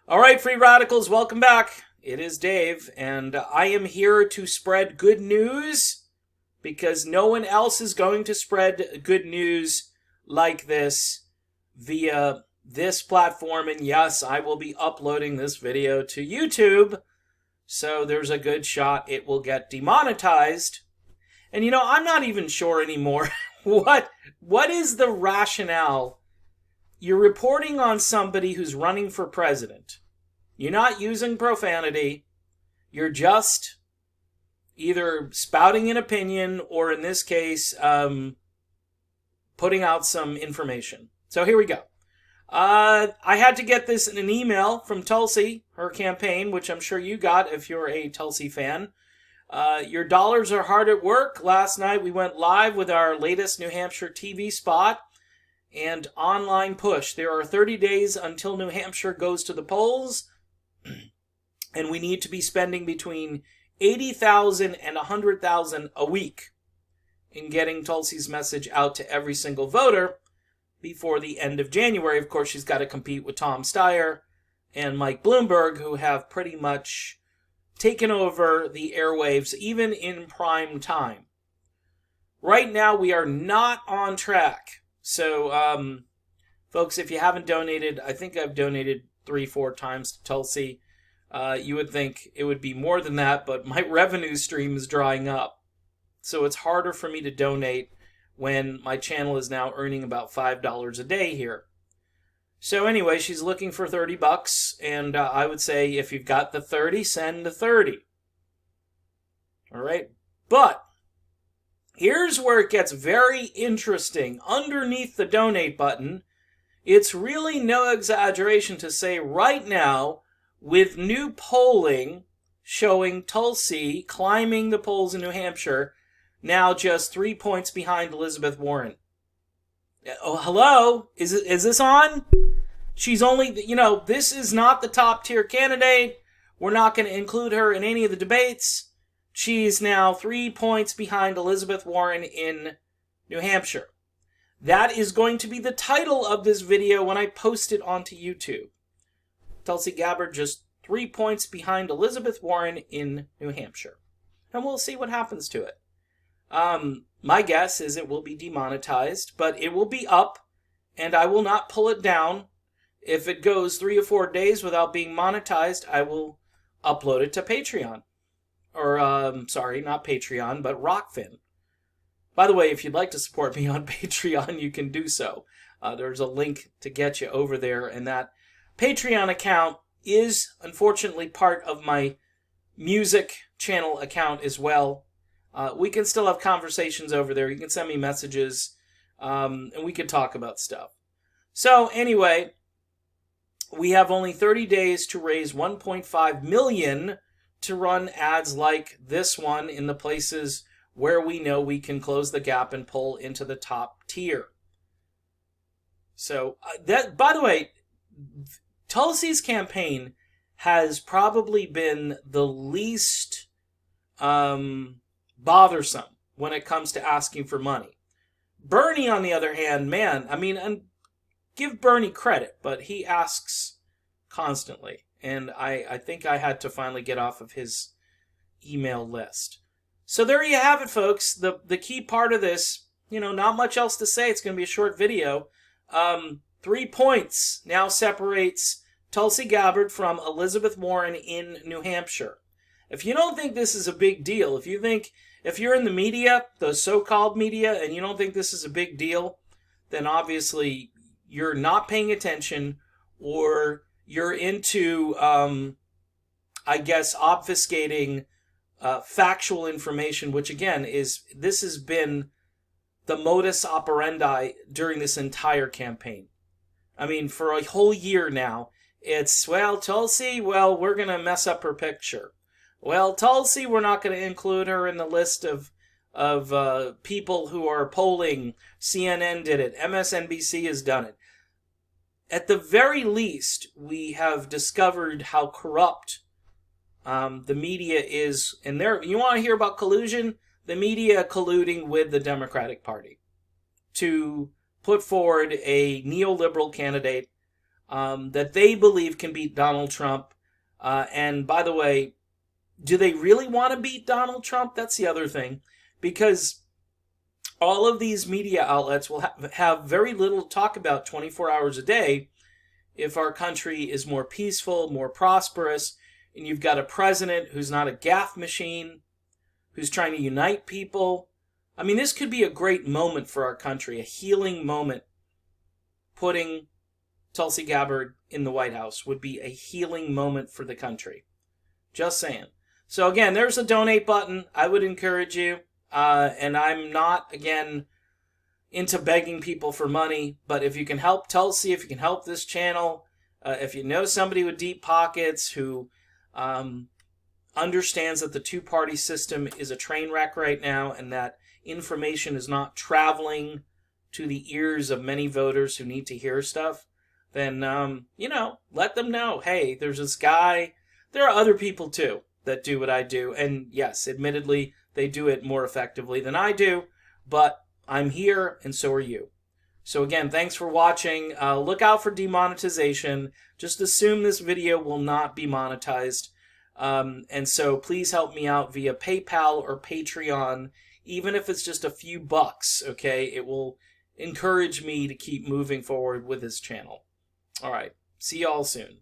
All right, free radicals, welcome back. It is Dave, and I am here to spread good news because no one else is going to spread good news like this via this platform. And yes, I will be uploading this video to YouTube, so there's a good shot it will get demonetized. And I'm not even sure anymore what is the rationale. You're reporting on somebody who's running for president. You're not using profanity. You're just either spouting an opinion or, in this case, putting out some information. So here we go. I had to get this in an email from Tulsi, her campaign, which I'm sure you got if you're a Tulsi fan. Your dollars are hard at work. Last night we went live with our latest New Hampshire TV spot and online push. There are 30 days until New Hampshire goes to the polls, and we need to be spending between $80,000 and $100,000 a week in getting Tulsi's message out to every single voter before the end of January. Of course, she's got to compete with Tom Steyer and Mike Bloomberg, who have pretty much taken over the airwaves, even in prime time. Right now, we are not on track. So, folks, if you haven't donated, I think I've donated 3-4 times to Tulsi. You would think it would be more than that, but my revenue stream is drying up. So it's harder for me to donate when my channel is now earning about $5 a day here. So anyway, she's looking for $30, and I would say if you've got the 30, send the 30. All right? But here's where it gets very interesting. Underneath the donate button, it's really no exaggeration to say right now, with new polling showing Tulsi climbing the polls in New Hampshire, now just 3 points behind Elizabeth Warren. Oh, hello? Is this on? She's only, this is not the top tier candidate. We're not going to include her in any of the debates. She's now 3 points behind Elizabeth Warren in New Hampshire. That is going to be the title of this video when I post it onto YouTube. Tulsi Gabbard just 3 points behind Elizabeth Warren in New Hampshire. And we'll see what happens to it. My guess is it will be demonetized, but it will be up, and I will not pull it down. If it goes 3 or 4 days without being monetized, I will upload it to Patreon. Or, sorry, not Patreon, but Rockfin. By the way, if you'd like to support me on Patreon, you can do so. There's a link to get you over there, and that Patreon account is, unfortunately, part of my music channel account as well. We can still have conversations over there. You can send me messages, and we can talk about stuff. So, anyway, we have only 30 days to raise $1.5 million to run ads like this one in the places where we know we can close the gap and pull into the top tier. So, that, by the way, Tulsi's campaign has probably been the least bothersome when it comes to asking for money. Bernie, on the other hand, man, and give Bernie credit, but he asks constantly. And I think I had to finally get off of his email list. So there you have it, folks. The key part of this, not much else to say. It's going to be a short video. 3 points now separates Tulsi Gabbard from Elizabeth Warren in New Hampshire. If you don't think this is a big deal, if you're in the media, the so-called media, and you don't think this is a big deal, then obviously you're not paying attention, or you're into, obfuscating factual information, which again this has been the modus operandi during this entire campaign. For a whole year now, it's, Tulsi, we're going to mess up her picture. Tulsi, we're not going to include her in the list of people who are polling. CNN did it. MSNBC has done it. At the very least, we have discovered how corrupt the media is. And you want to hear about collusion? The media colluding with the Democratic Party to put forward a neoliberal candidate that they believe can beat Donald Trump. And by the way, do they really want to beat Donald Trump? That's the other thing. Because all of these media outlets will have very little to talk about 24 hours a day if our country is more peaceful, more prosperous, and you've got a president who's not a gaffe machine, who's trying to unite people. I mean, this could be a great moment for our country, a healing moment. Putting Tulsi Gabbard in the White House would be a healing moment for the country. Just saying. So again, there's a donate button. I would encourage you. And I'm not, again, into begging people for money. But if you can help Tulsi, if you can help this channel, if you know somebody with deep pockets who understands that the two-party system is a train wreck right now and that information is not traveling to the ears of many voters who need to hear stuff, then, let them know, hey, there's this guy. There are other people, too, that do what I do. And yes, admittedly, they do it more effectively than I do, but I'm here and so are you. So again, thanks for watching. Look out for demonetization. Just assume this video will not be monetized. And so please help me out via PayPal or Patreon, even if it's just a few bucks, okay? It will encourage me to keep moving forward with this channel. All right, see y'all soon.